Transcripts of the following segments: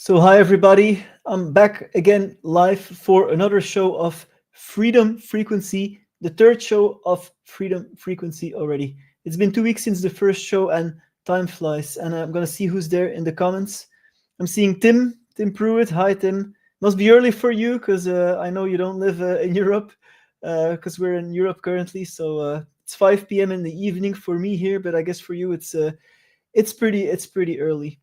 So, hi everybody. I'm back again live for another show of Freedom Frequency, the third show of Freedom Frequency already. It's been 2 weeks since the first show, and time flies. And I'm gonna see who's there in the comments. I'm seeing Tim Pruitt. Hi, Tim. Must be early for you because I know you don't live in Europe, because we're in Europe currently. So it's 5 p.m. in the evening for me here, but I guess for you it's pretty early.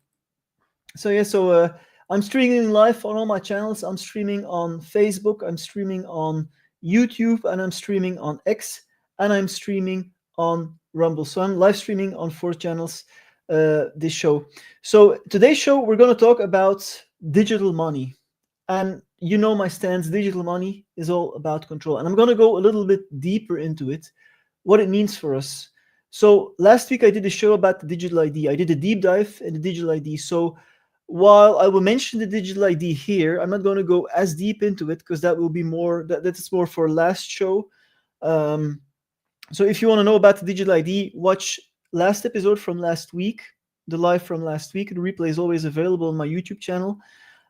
So I'm streaming live on all my channels. I'm streaming on Facebook, I'm streaming on YouTube, and I'm streaming on X, and I'm streaming on Rumble. So I'm live streaming on 4 channels this show. So today's show, we're going to talk about digital money. And you know my stance, digital money is all about control. And I'm going to go a little bit deeper into it, what it means for us. So last week I did a show about the digital ID. I did a deep dive in the digital ID. So while I will mention the digital ID here, I'm not going to go as deep into it because that will be more that's more for last show. So if you want to know about the digital ID, watch last episode from last week, the live from last week. The replay is always available on my YouTube channel.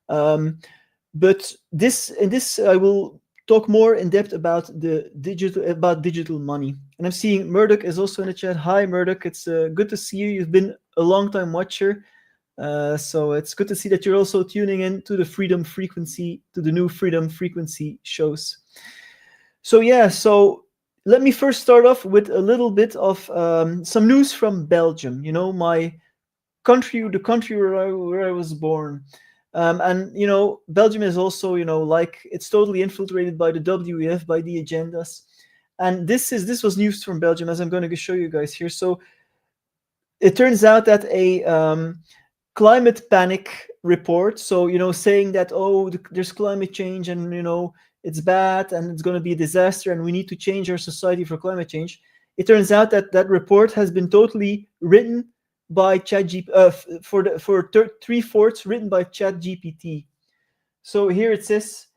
But in this I will talk more in depth about digital money. And I'm seeing Murdoch is also in the chat. Hi Murdoch, it's good to see you. You've been a long time watcher. So it's good to see that you're also tuning in to the Freedom Frequency, to the new Freedom Frequency shows. So let me first start off with a little bit of some news from Belgium. You know, my country, the country where I was born. And Belgium is also, like it's totally infiltrated by the WEF, by the agendas. And this was news from Belgium, as I'm going to show you guys here. So it turns out that a climate panic report, so saying that there's climate change and it's bad and it's going to be a disaster and we need to change our society for climate change. It turns out that that report has been totally written by ChatGPT, for 3/4 written by ChatGPT. So here it says,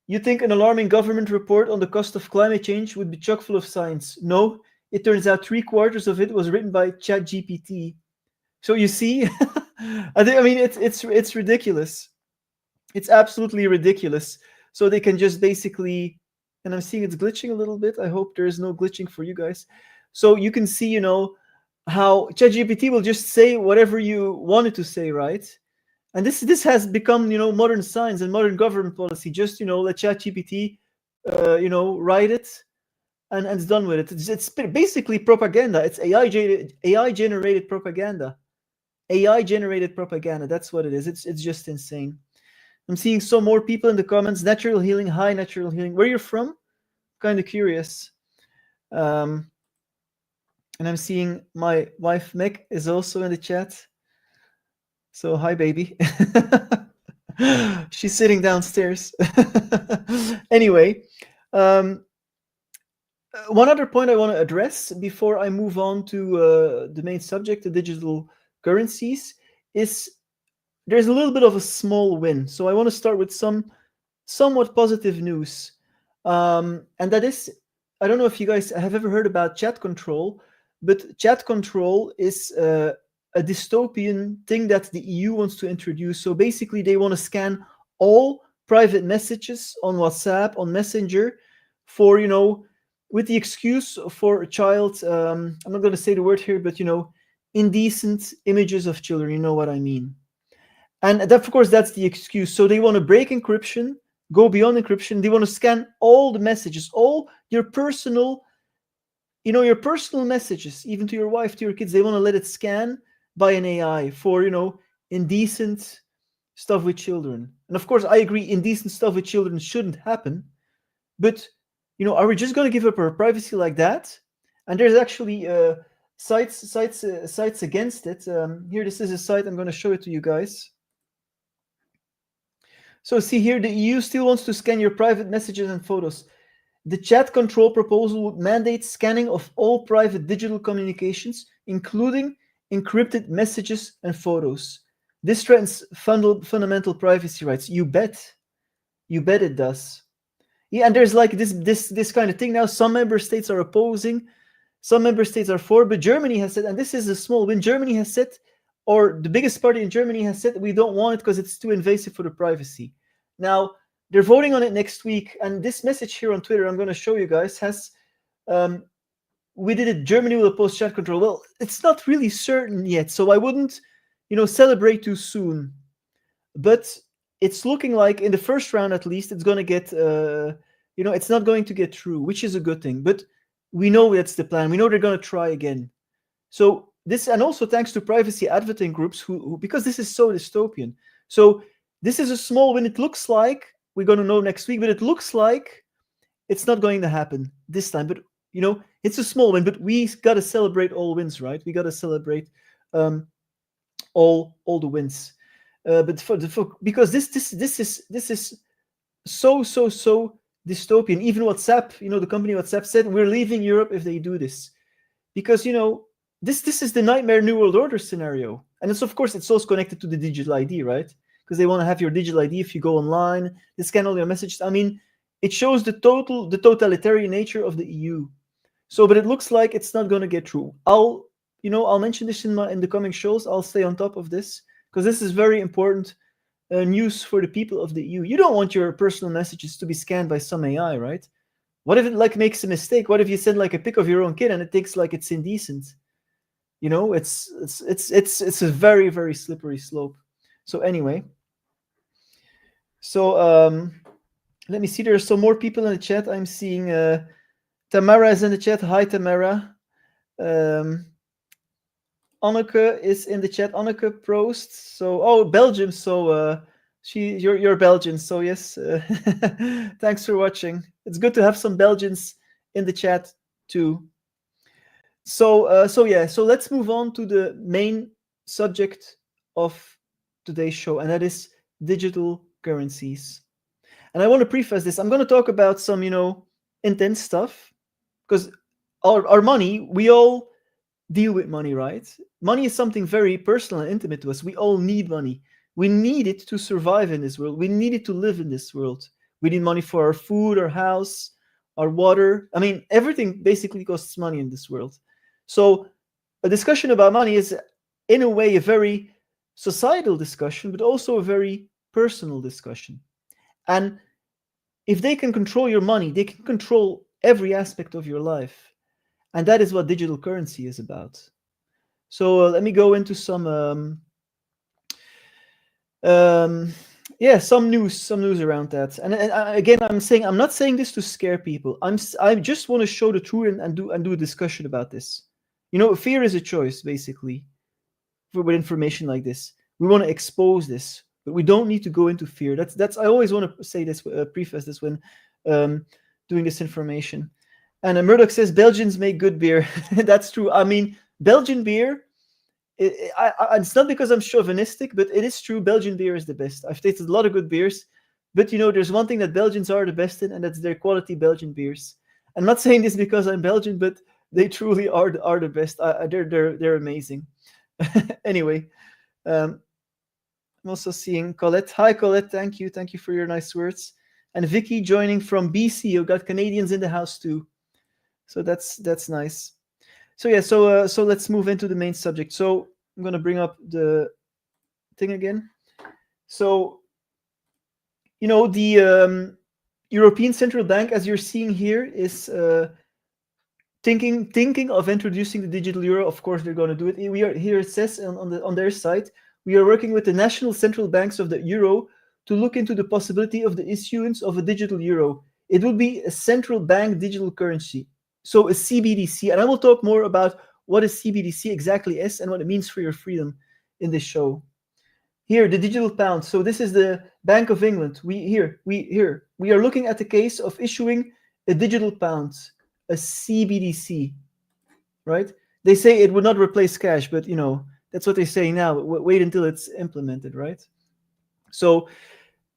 you think an alarming government report on the cost of climate change would be chock full of science? No, it turns out 3/4 of it was written by ChatGPT. So you see, I mean it's ridiculous. It's absolutely ridiculous. So they can just basically, and I'm seeing it's glitching a little bit. I hope there is no glitching for you guys. So you can see, how ChatGPT will just say whatever you want it to say, right? And this has become, modern science and modern government policy. Just, let ChatGPT, write it, and it's done with it. It's basically propaganda. It's AI generated propaganda. AI generated propaganda. That's what it is. It's just insane. I'm seeing some more people in the comments. Natural healing. Hi, natural healing. Where you're from? Kind of curious. And I'm seeing my wife Meg is also in the chat. So hi, baby. She's sitting downstairs. Anyway, one other point I want to address before I move on to the main subject, the digital currencies, is there's a little bit of a small win. So I want to start with some somewhat positive news. And that is, I don't know if you guys have ever heard about chat control, but chat control is a dystopian thing that the EU wants to introduce. So basically, they want to scan all private messages on WhatsApp, on Messenger, for, with the excuse for a child, I'm not going to say the word here, but, indecent images of children, you know what I mean. And that, of course, that's the excuse. So they want to break encryption, go beyond encryption. They want to scan all the messages, all your personal, your personal messages, even to your wife, to your kids. They want to let it scan by an AI for, indecent stuff with children. And of course, I agree, indecent stuff with children shouldn't happen. But, are we just going to give up our privacy like that? And there's actually sites against it. Here, this is a site. I'm going to show it to you guys. So see here, the EU still wants to scan your private messages and photos. The chat control proposal would mandate scanning of all private digital communications, including encrypted messages and photos. This threatens fundamental privacy rights. You bet it does. Yeah, and there's like this kind of thing now. Some member states are opposing, some member states are for, but Germany has said, and this is a small win, Germany has said or the biggest party in Germany has said that we don't want it because it's too invasive for the privacy. Now they're voting on it next week, and this message here on Twitter I'm going to show you guys has um, we did it. Germany will oppose chat control. Well, it's not really certain yet, so I wouldn't, celebrate too soon. But it's looking like in the first round, at least, it's going to get, it's not going to get through, which is a good thing. But we know that's the plan. We know they're going to try again. So this, and also thanks to privacy advocating groups who because this is so dystopian. So this is a small win. It looks like we're going to know next week, but it looks like it's not going to happen this time. But it's a small win, but we got to celebrate all wins, right? We got to celebrate all the wins. But because this is so dystopian. Even WhatsApp, the company WhatsApp said we're leaving Europe if they do this, because this is the nightmare New World Order scenario, and it's of course it's also connected to the digital ID, right? Because they want to have your digital ID if you go online. They scan all your messages. I mean, it shows the totalitarian nature of the EU. So, but it looks like it's not going to get through. I'll mention this in the coming shows. I'll stay on top of this because this is very important news for the people of the EU. You don't want your personal messages to be scanned by some AI, right? What if it makes a mistake? What if you send a pic of your own kid and it thinks it's indecent? It's a very, very slippery slope. So anyway, let me see. There are some more people in the chat. I'm seeing Tamara is in the chat. Hi, Tamara. Anneke is in the chat. Anneke Proost. So, Belgium. So, you're Belgian. So yes, thanks for watching. It's good to have some Belgians in the chat too. So let's move on to the main subject of today's show, and that is digital currencies. And I want to preface this. I'm going to talk about some, intense stuff, because our money, we all deal with money, right? Money is something very personal and intimate to us. We all need money. We need it to survive in this world. We need it to live in this world. We need money for our food, our house, our water. I mean, everything basically costs money in this world. So a discussion about money is, in a way, a very societal discussion, but also a very personal discussion. And if they can control your money, they can control every aspect of your life. And that is what digital currency is about. So let me go into some news around that. And again, I'm not saying this to scare people. I just want to show the truth and do a discussion about this. Fear is a choice, basically, with information like this. We want to expose this, but we don't need to go into fear. That's I always want to say this, preface this when doing this information. And Murdoch says Belgians make good beer. That's true. I mean, Belgian beer. It's not because I'm chauvinistic, but it is true. Belgian beer is the best. I've tasted a lot of good beers, but there's one thing that Belgians are the best in, and that's their quality Belgian beers. I'm not saying this because I'm Belgian, but they truly are the best. They're amazing. Anyway, I'm also seeing Colette. Hi, Colette. Thank you for your nice words. And Vicky joining from BC. You got Canadians in the house too, so that's nice. So yeah, so let's move into the main subject. So I'm going to bring up the thing again. So, the European Central Bank, as you're seeing here, is thinking of introducing the digital euro. Of course, they're going to do it. We are here. It says on their site, we are working with the national central banks of the euro to look into the possibility of the issuance of a digital euro. It will be a central bank digital currency. So a CBDC, and I will talk more about what a CBDC exactly is and what it means for your freedom in this show. Here, the digital pound. So this is the Bank of England. We are looking at the case of issuing a digital pound, a CBDC, right? They say it would not replace cash, but that's what they say now. Wait until it's implemented, right? So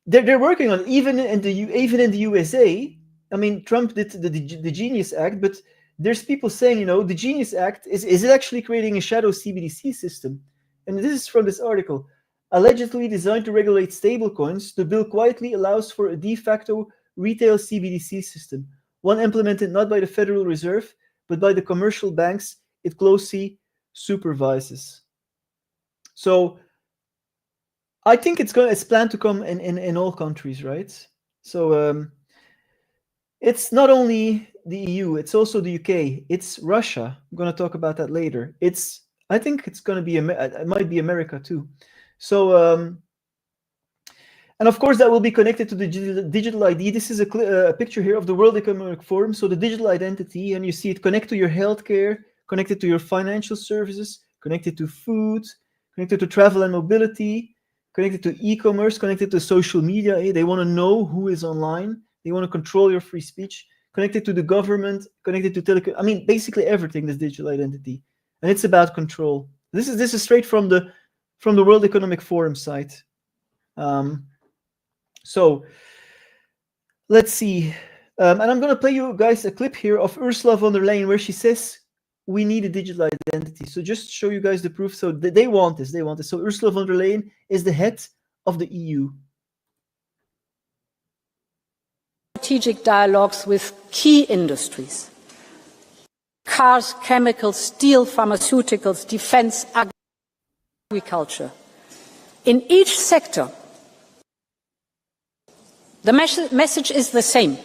they're working on it. Even in the USA. I mean, Trump did the Genius Act, but there's people saying, the Genius Act is it actually creating a shadow CBDC system? And this is from this article. Allegedly designed to regulate stablecoins, the bill quietly allows for a de facto retail CBDC system, one implemented not by the Federal Reserve, but by the commercial banks it closely supervises. So I think it's planned to come in all countries, right? So it's not only the EU, it's also the UK, it's Russia. I'm going to talk about that later. I think it's going to be it might be America too. So and of course, that will be connected to the digital ID. This is a picture here of the World Economic Forum. So the digital identity, and you see it connected to your healthcare, connected to your financial services, connected to food, connected to travel and mobility, connected to e-commerce, connected to social media. They want to know who is online. They want to control your free speech. Connected to the government, connected to telecom. I mean, basically everything. This digital identity, and it's about control. This is straight from the World Economic Forum site. So let's see. And I'm going to play you guys a clip here of Ursula von der Leyen where she says we need a digital identity. So just show you guys the proof. So they want this. They want this. So Ursula von der Leyen is the head of the EU. Strategic dialogues with key industries. Cars, chemicals, steel, pharmaceuticals, defense, agriculture. In each sector, the message is the same.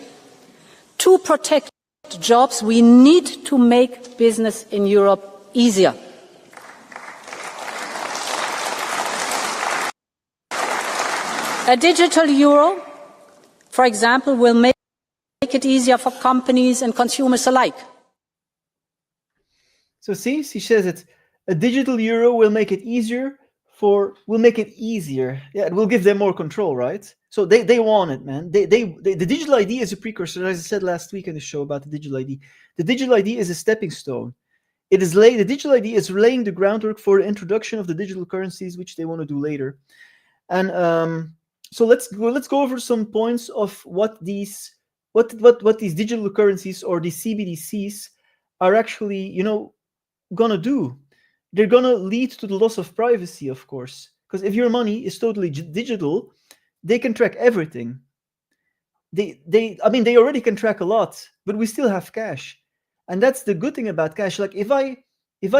To protect jobs, we need to make business in Europe easier. A digital euro, for example, will make it easier for companies and consumers alike. So see, she says it. A digital euro will make it easier Yeah, it will give them more control, right? So they want it, man. The digital ID is a precursor, as I said last week in the show about the digital ID. The digital ID is a stepping stone. The digital ID is laying the groundwork for the introduction of the digital currencies, which they want to do later. And so let's go over some points of what these digital currencies or these CBDCs are actually, gonna do. They're gonna lead to the loss of privacy, of course, because if your money is totally digital, they can track everything. I mean, they already can track a lot, but we still have cash, and that's the good thing about cash. Like if I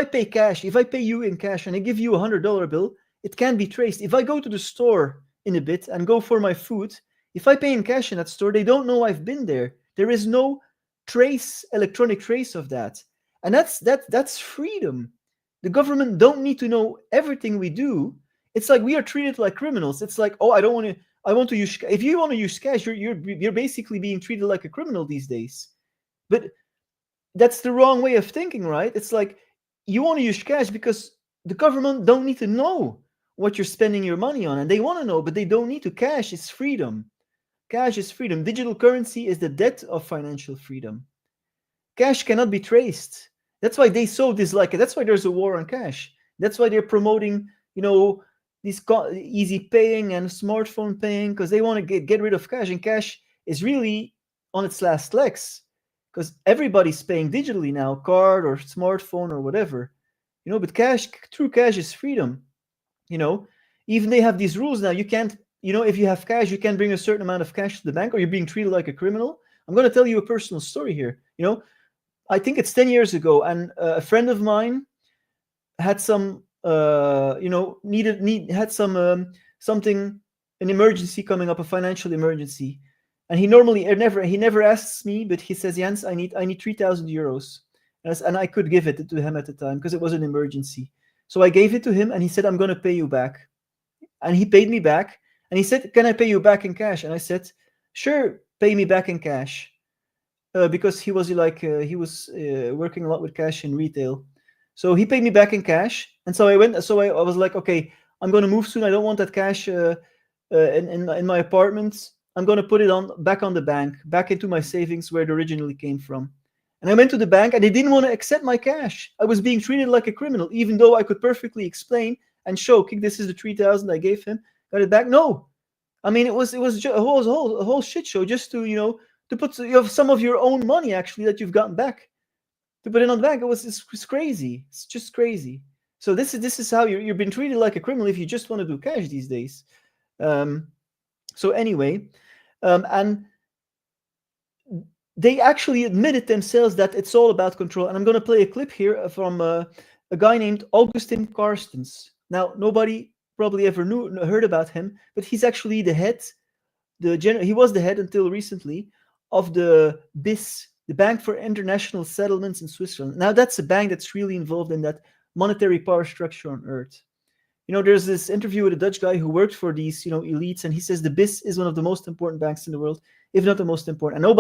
pay you in cash, and I give you $100 bill, it can be traced. If I go to the store in a bit and go for my food, if I pay in cash in that store, they don't know I've been there. There is no electronic trace of that, and that's freedom. The government don't need to know everything we do. It's like we are treated like criminals. It's like, oh, I want to use. If you want to use cash, you're basically being treated like a criminal these days. But that's the wrong way of thinking, right? It's like you want to use cash because the government don't need to know what you're spending your money on, and they want to know, but they don't need to. Cash is freedom. Cash is freedom. Digital currency is the death of financial freedom. Cash cannot be traced. That's why they so dislike it. That's why there's a war on cash. That's why they're promoting, these easy paying and smartphone paying, because they want to get rid of cash. And cash is really on its last legs, because everybody's paying digitally now, card or smartphone or whatever. But true cash is freedom. Even they have these rules now. You can't, if you have cash, you can bring a certain amount of cash to the bank, or you're being treated like a criminal. I'm going to tell you a personal story here. I think it's 10 years ago, and a friend of mine had some, had some something, an emergency coming up, a financial emergency, and he never asks me, but he says, Jens, I need 3,000 euros, and I could give it to him at the time because it was an emergency. So I gave it to him, and he said, I'm going to pay you back, and he paid me back, and he said, can I pay you back in cash? And I said, sure, pay me back in cash. Because he was working a lot with cash in retail, so he paid me back in cash. And so I was like, okay, I'm going to move soon. I don't want that cash in my apartment. I'm going to put it back on the bank, back into my savings where it originally came from. And I went to the bank, and they didn't want to accept my cash. I was being treated like a criminal, even though I could perfectly explain and show, this is the 3,000 I gave him, got it back. No, I mean, it was just a whole shit show just to to put some of your own money actually that you've gotten back, to put it on the bank. It's crazy. It's just crazy. So this is how you're being treated like a criminal if you just want to do cash these days. So anyway, and they actually admitted themselves that it's all about control. And I'm going to play a clip here from a guy named Augustin Carstens. Now, nobody probably ever heard about him, but he's actually the head. He was the head until recently of the BIS, the Bank for International Settlements in Switzerland. Now, that's a bank that's really involved in that monetary power structure on Earth. There's this interview with a Dutch guy who worked for these, elites, and he says the BIS is one of the most important banks in the world, if not the most important. And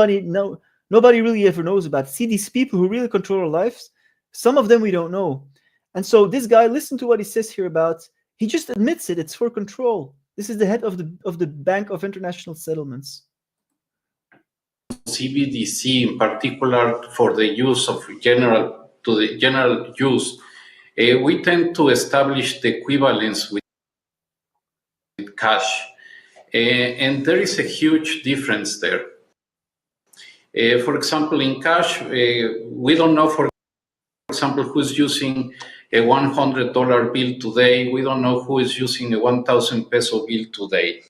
nobody really ever knows about it. See, these people who really control our lives, some of them we don't know. And so this guy, listen to what he says here about. He just admits it. It's for control. This is the head of the Bank of International Settlements. CBDC, in particular, for the use of general use, we tend to establish the equivalence with cash, and there is a huge difference there. For example, in cash, we don't know, for example, who's using a $100 bill today. We don't know who is using a 1,000 peso bill today.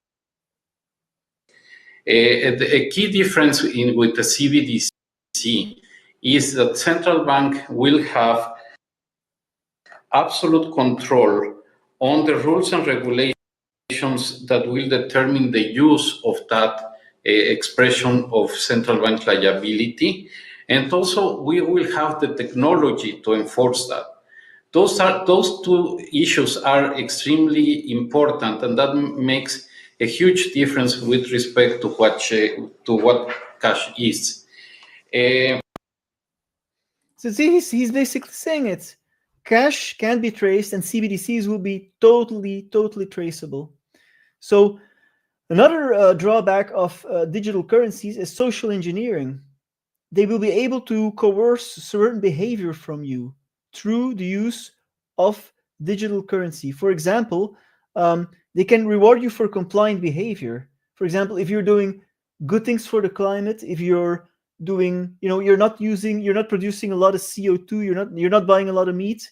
A key difference with the CBDC is that central bank will have absolute control on the rules and regulations that will determine the use of that expression of central bank liability. And also we will have the technology to enforce that. Those two issues are extremely important, and that makes a huge difference with respect to what cash is. So see, he's basically saying it. Cash can be traced, and CBDCs will be totally traceable. So another drawback of digital currencies is social engineering. They will be able to coerce certain behavior from you through the use of digital currency. For example, they can reward you for compliant behavior. For example, if you're doing good things for the climate, if you're doing, you're not producing a lot of CO2, you're not buying a lot of meat,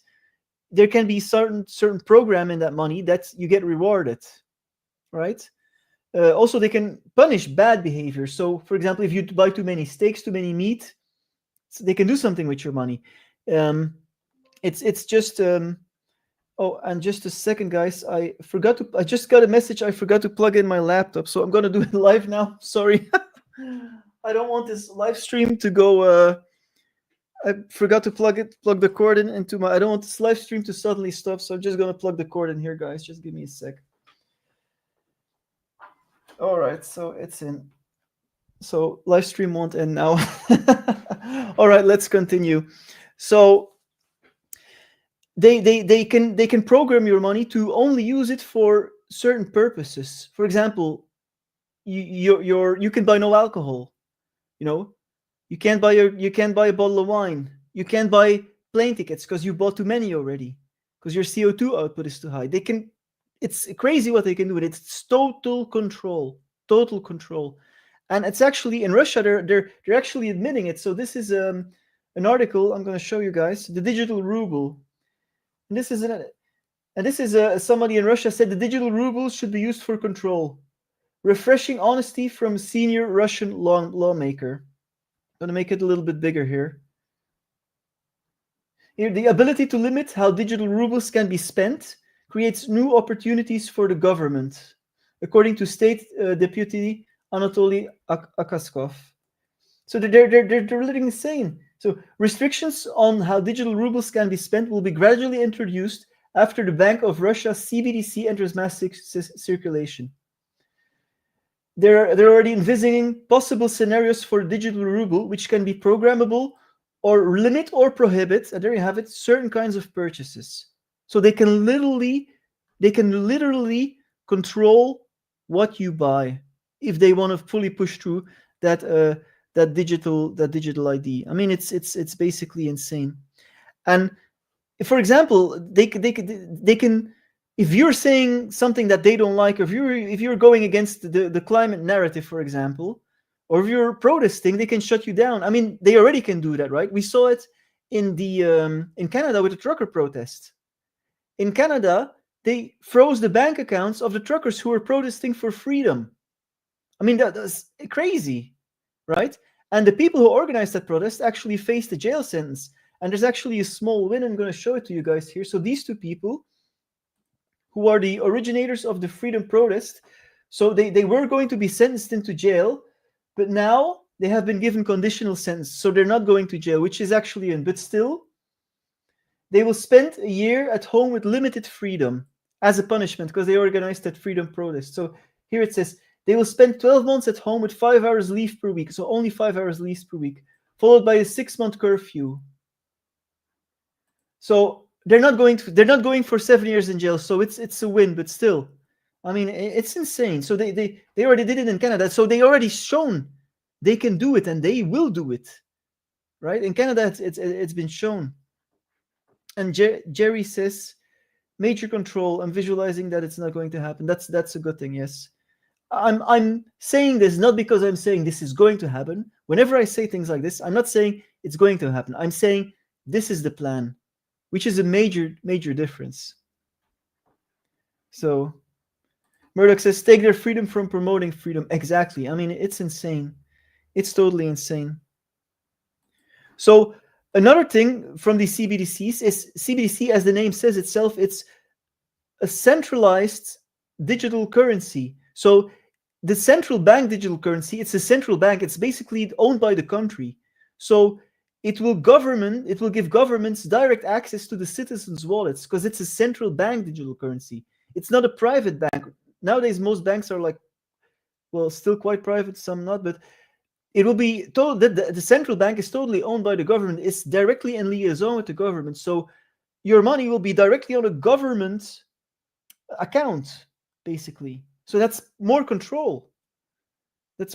there can be certain program in that money that you get rewarded, right? Also, they can punish bad behavior. So, for example, if you buy too many steaks, too many meat, they can do something with your money. It's just oh, and just a second, guys. I just got a message. I forgot to plug in my laptop, so I'm gonna do it live now. Sorry. I don't want this live stream to go. I forgot to plug the cord into my. I don't want this live stream to suddenly stop, so I'm just gonna plug the cord in here, guys. Just give me a sec. All right, so it's in. So live stream won't end now. All right, let's continue. So they can program your money to only use it for certain purposes. For example, you can buy no alcohol. You can't buy a bottle of wine. You can't buy plane tickets because you bought too many already, because your CO2 output is too high. It's crazy what they can do with it. It's total control. And it's actually in Russia, they're actually admitting it. So this is an article I'm going to show you guys, the digital ruble. And this is somebody in Russia said the digital ruble should be used for control. Refreshing honesty from senior Russian lawmaker. I'm going to make it a little bit bigger here. Here, the ability to limit how digital rubles can be spent creates new opportunities for the government, according to State Deputy Anatoly Akaskov. So they're literally insane. So restrictions on how digital rubles can be spent will be gradually introduced after the Bank of Russia CBDC enters mass circulation. They're already envisioning possible scenarios for digital ruble, which can be programmable or limit or prohibit, and there you have it, certain kinds of purchases. So they can literally control what you buy if they want to fully push through that digital ID. I mean, it's basically insane. And for example, they can, if you're saying something that they don't like, if you're going against the climate narrative, for example, or if you're protesting, they can shut you down. I mean, they already can do that, right? We saw it in Canada with the trucker protest. In Canada, they froze the bank accounts of the truckers who were protesting for freedom. I mean, that's crazy, right? And the people who organized that protest actually faced a jail sentence. And there's actually a small win. I'm going to show it to you guys here. So these two people, who are the originators of the freedom protest. So they were going to be sentenced into jail, but now they have been given conditional sentence. So they're not going to jail, which is actually in, but still, they will spend a year at home with limited freedom as a punishment because they organized that freedom protest. So here it says they will spend 12 months at home with 5 hours leave per week. So only 5 hours leave per week, followed by a 6-month curfew. So they're not going for 7 years in jail. So it's a win, but still, I mean, it's insane. So they already did it in Canada. So they already shown they can do it, and they will do it, right? In Canada, it's been shown. And Jerry says, major control. I'm visualizing that it's not going to happen. That's a good thing. Yes, I'm saying this not because I'm saying this is going to happen. Whenever I say things like this, I'm not saying it's going to happen. I'm saying this is the plan, which is a major difference. So Murdoch says, take their freedom from promoting freedom. Exactly. I mean, it's insane. It's totally insane. So another thing from the CBDCs is CBDC, as the name says itself, it's a centralized digital currency. So the central bank digital currency, it's a central bank. It's basically owned by the country. So it will give governments direct access to the citizens' wallets because it's a central bank digital currency. It's not a private bank. Nowadays, most banks are like, well, still quite private, some not, but it will be told that the central bank is totally owned by the government. It's directly in liaison with the government. So your money will be directly on a government account, basically. So that's more control. Colette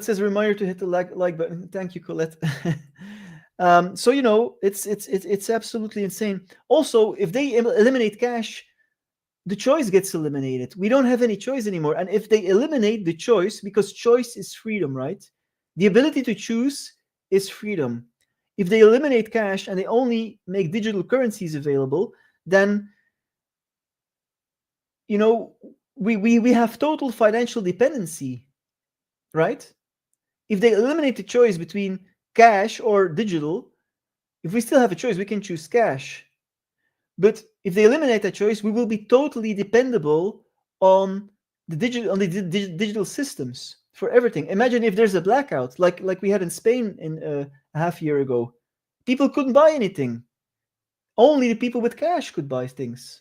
says, reminder to hit the like button. Thank you, Colette. So it's absolutely insane. Also, if they eliminate cash, the choice gets eliminated. We don't have any choice anymore. And if they eliminate the choice, because choice is freedom, right? The ability to choose is freedom. If they eliminate cash and they only make digital currencies available, then we have total financial dependency, right? If they eliminate the choice between cash or digital, if we still have a choice, we can choose cash. But if they eliminate that choice, we will be totally dependable on the digital systems for everything. Imagine if there's a blackout, like we had in Spain in a half year ago. People couldn't buy anything. Only the people with cash could buy things.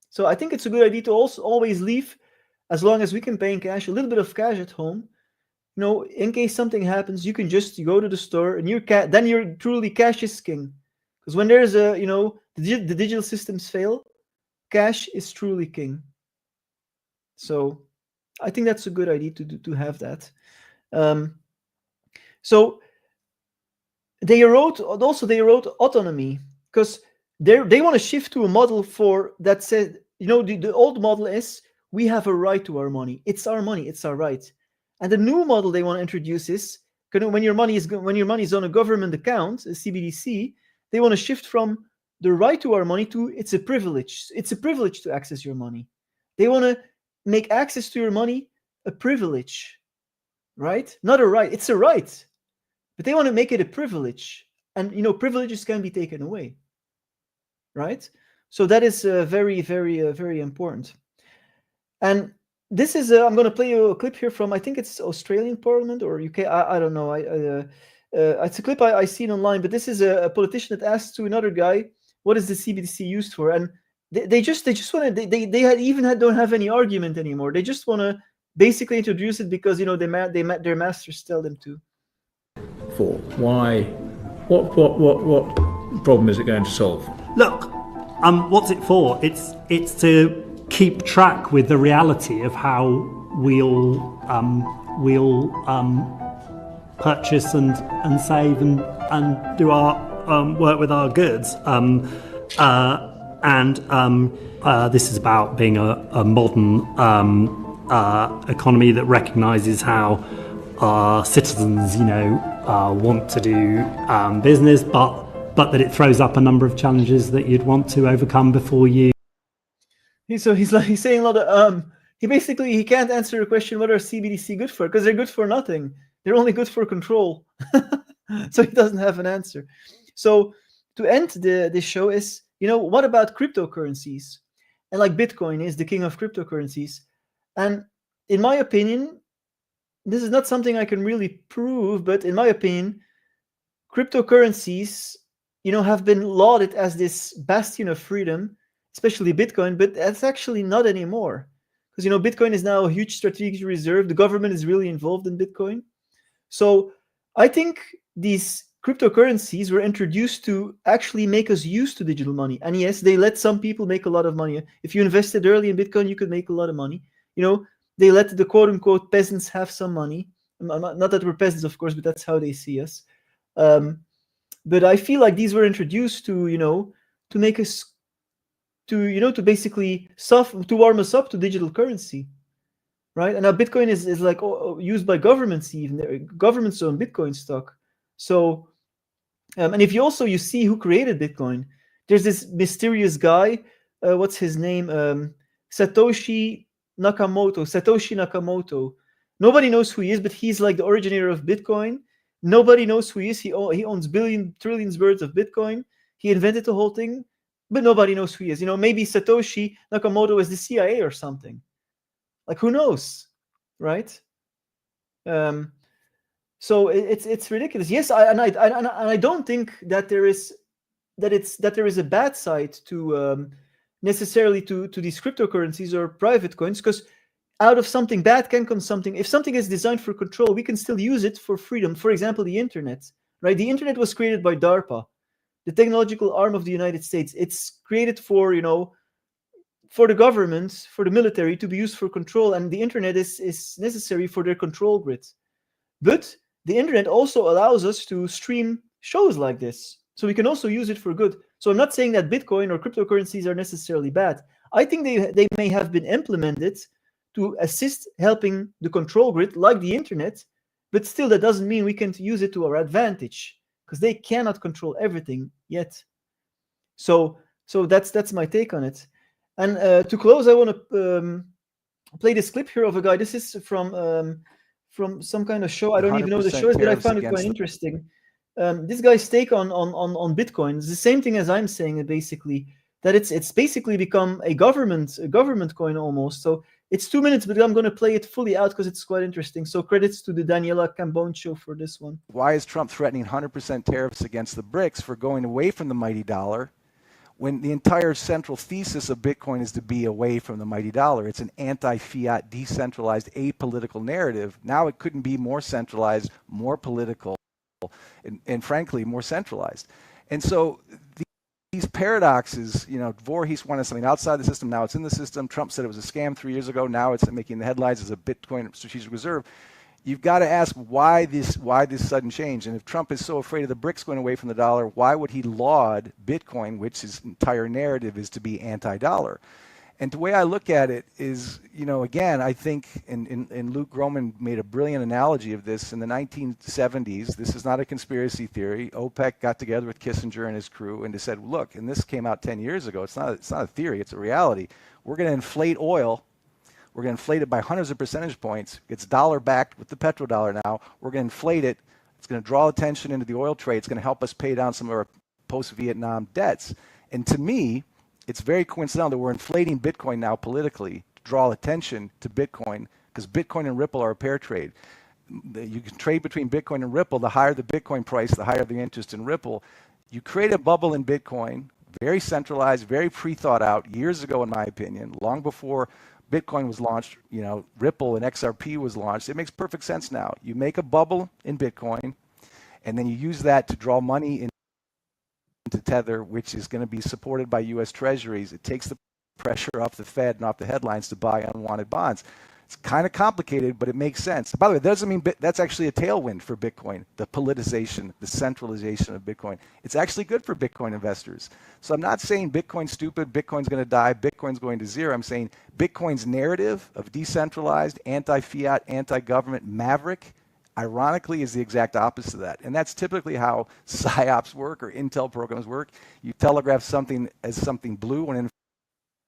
So I think it's a good idea to also always leave, as long as we can pay in cash, a little bit of cash at home. In case something happens, you can just go to the store and then you're truly cash is king. Because when there's the digital systems fail, cash is truly king. So I think that's a good idea to have that. So they erode autonomy because they want to shift to a model that said, the old model is we have a right to our money. It's our money. It's our right. And the new model they want to introduce is when your money is on a government account, a CBDC, they want to shift from the right to our money to it's a privilege. It's a privilege to access your money. They want to make access to your money a privilege, right? Not a right. It's a right, but they want to make it a privilege. And privileges can be taken away, right? So that is very, very, very important. And this is I'm going to play you a clip here from, I think it's Australian Parliament or UK. I don't know. It's a clip I seen online, but this is a politician that asked to another guy, what is the CBDC used for? And they just want to, they don't have any argument anymore. They just want to basically introduce it because their masters tell them to. For why? What problem is it going to solve? Look, what's it for? It's to keep track with the reality of how we'll purchase and save and do our work with our goods. This is about being a modern economy that recognises how our citizens, want to do business, but that it throws up a number of challenges that you'd want to overcome before you. He's saying a lot of he can't answer the question what are CBDC good for, because they're good for nothing. They're only good for control. So he doesn't have an answer. So to end the show is what about cryptocurrencies? And like Bitcoin is the king of cryptocurrencies. And in my opinion, this is not something I can really prove, but in my opinion, cryptocurrencies, have been lauded as this bastion of freedom, especially Bitcoin, but that's actually not anymore. Because, Bitcoin is now a huge strategic reserve. The government is really involved in Bitcoin. So I think these cryptocurrencies were introduced to actually make us used to digital money. And yes, they let some people make a lot of money. If you invested early in Bitcoin, you could make a lot of money. They let the quote unquote peasants have some money. Not that we're peasants, of course, but that's how they see us. But I feel like these were introduced to make us, to basically to warm us up to digital currency, right? And now Bitcoin is like used by governments, even governments own Bitcoin stock. So, and if you see who created Bitcoin, there's this mysterious guy. What's his name? Satoshi Nakamoto. Nobody knows who he is, but he's like the originator of Bitcoin. Nobody knows who he is. He owns trillions worth of Bitcoin. He invented the whole thing, but nobody knows who he is. Maybe Satoshi Nakamoto is the CIA or something. Like, who knows, right? So it's ridiculous. Yes, I don't think that there is a bad side to necessarily to these cryptocurrencies or private coins, because out of something bad can come something. If something is designed for control, we can still use it for freedom. For example, the internet, right? The internet was created by DARPA, the technological arm of the United States. It's created for for the government, for the military to be used for control, and the internet is necessary for their control grid. But the internet also allows us to stream shows like this, so we can also use it for good. So I'm not saying that Bitcoin or cryptocurrencies are necessarily bad. I think they may have been implemented to assist helping the control grid like the internet, but still that doesn't mean we can use it to our advantage, because they cannot control everything yet. So that's my take on it. And to close, I want to play this clip here of a guy. This is from some kind of show. I don't even know the show is, but I found it quite interesting. This guy's take on Bitcoin is the same thing as I'm saying, basically, that it's basically become a government coin almost. So it's 2 minutes, but I'm going to play it fully out because it's quite interesting. So credits to the Daniela Cambone show for this one. Why is Trump threatening 100% tariffs against the BRICS for going away from the mighty dollar, when the entire central thesis of Bitcoin is to be away from the mighty dollar? It's an anti-fiat, decentralized, apolitical narrative. Now it couldn't be more centralized, more political, and frankly, more centralized. And so these paradoxes, Voorhees wanted something outside the system, now it's in the system. Trump said it was a scam 3 years ago, now it's making the headlines as a Bitcoin strategic reserve. You've got to ask why this sudden change. And if Trump is so afraid of the BRICS going away from the dollar, why would he laud Bitcoin, which his entire narrative is to be anti-dollar? And the way I look at it is, again, I think, and Luke Groman made a brilliant analogy of this in the 1970s. This is not a conspiracy theory. OPEC got together with Kissinger and his crew and they said, look, and this came out 10 years ago. It's not a theory, it's a reality. We're going to inflate oil. We're going to inflate it by hundreds of percentage points. It's dollar backed with the petrodollar now. We're going to inflate it. It's going to draw attention into the oil trade. It's going to help us pay down some of our post-Vietnam debts. And to me, it's very coincidental that we're inflating Bitcoin now politically to draw attention to Bitcoin, because Bitcoin and Ripple are a pair trade. You can trade between Bitcoin and Ripple. The higher the Bitcoin price, the higher the interest in Ripple. You create a bubble in Bitcoin, very centralized, very pre-thought out, years ago in my opinion, long before Bitcoin was launched, Ripple and XRP was launched. It makes perfect sense now. You make a bubble in Bitcoin, and then you use that to draw money into Tether, which is going to be supported by U.S. Treasuries. It takes the pressure off the Fed and off the headlines to buy unwanted bonds. It's kind of complicated, but it makes sense. By the way, that doesn't mean that's actually a tailwind for Bitcoin, the politicization, the centralization of Bitcoin. It's actually good for Bitcoin investors. So I'm not saying Bitcoin's stupid, Bitcoin's going to die, Bitcoin's going to zero. I'm saying Bitcoin's narrative of decentralized, anti-fiat, anti-government maverick, ironically, is the exact opposite of that. And that's typically how PSYOPs work or intel programs work. You telegraph something as something blue when in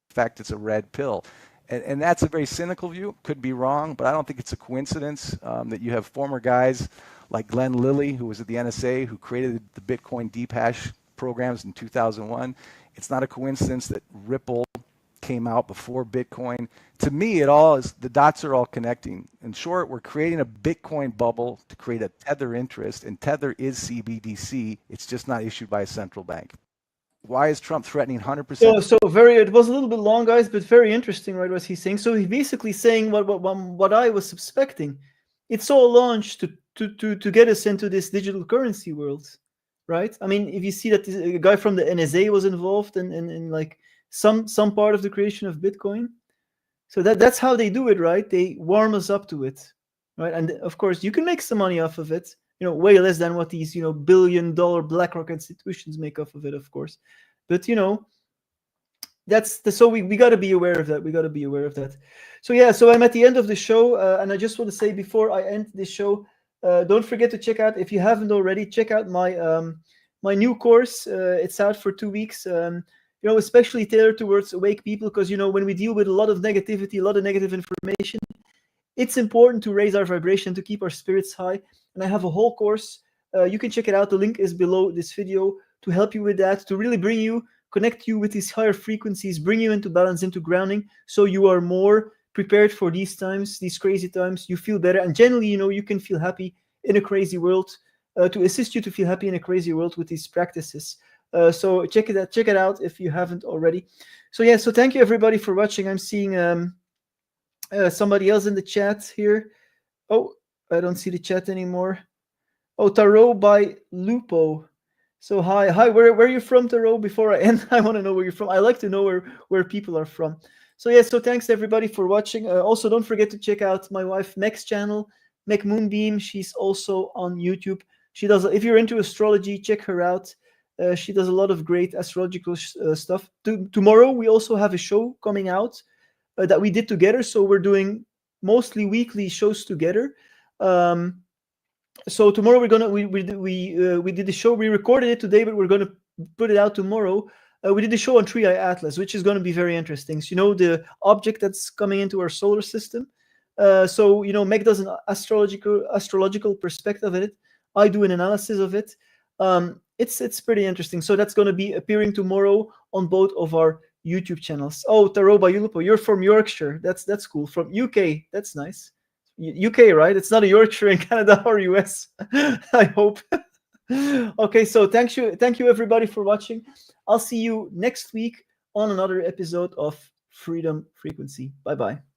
fact it's a red pill. And that's a very cynical view, could be wrong, but I don't think it's a coincidence that you have former guys like Glenn Lilly, who was at the NSA, who created the Bitcoin deep hash programs in 2001, It's not a coincidence that Ripple came out before Bitcoin. To me, it all is, the dots are all connecting. In short, we're creating a Bitcoin bubble to create a Tether interest, and Tether is CBDC. It's just not issued by a central bank. Why is Trump threatening 100%? So very, it was a little bit long, guys, but very interesting, right? What he's saying. So he's basically saying what I was suspecting. It's all launched to get us into this digital currency world, right? I mean, if you see that a guy from the NSA was involved in like some part of the creation of Bitcoin, so that's how they do it, right? They warm us up to it, right? And of course, you can make some money off of it. Way less than what these billion-dollar BlackRock institutions make off of it, of course. But so we got to be aware of that. We got to be aware of that. So yeah, so I'm at the end of the show, and I just want to say before I end this show, don't forget to check out, if you haven't already, check out my new course. It's out for 2 weeks. Especially tailored towards awake people, because when we deal with a lot of negativity, a lot of negative information, it's important to raise our vibration, to keep our spirits high. And I have a whole course. You can check it out. The link is below this video to help you with that, to really connect you with these higher frequencies, bring you into balance, into grounding, so you are more prepared for these times, these crazy times. You feel better, and generally, you can feel happy in a crazy world, to assist you to feel happy in a crazy world with these practices. So check it out if you haven't already. So yeah, so thank you everybody for watching. I'm seeing somebody else in the chat here. Oh, I don't see the chat anymore. Oh, Tarot by Lupo. So hi, where are you from, Tarot? Before I end, I want to know where you're from. I like to know where people are from. So yeah, so thanks everybody for watching. Also, don't forget to check out my wife Meg's channel, Meg Moonbeam. She's also on YouTube. She does. If you're into astrology, check her out. She does a lot of great astrological stuff. Tomorrow we also have a show coming out that we did together. So we're doing mostly weekly shows together. So tomorrow we did the show. We recorded it today, but we're gonna put it out tomorrow. We did the show on Three Eye Atlas, which is going to be very interesting. So the object that's coming into our solar system. So Meg does an astrological perspective of it. I do an analysis of it. It's pretty interesting. So that's going to be appearing tomorrow on both of our YouTube channels. Oh, Tarot by Lupo, you're from Yorkshire. That's cool. From UK. That's nice. UK, right? It's not a Yorkshire in Canada or US. I hope. Okay, so thank you everybody for watching. I'll see you next week on another episode of Freedom Frequency. Bye bye.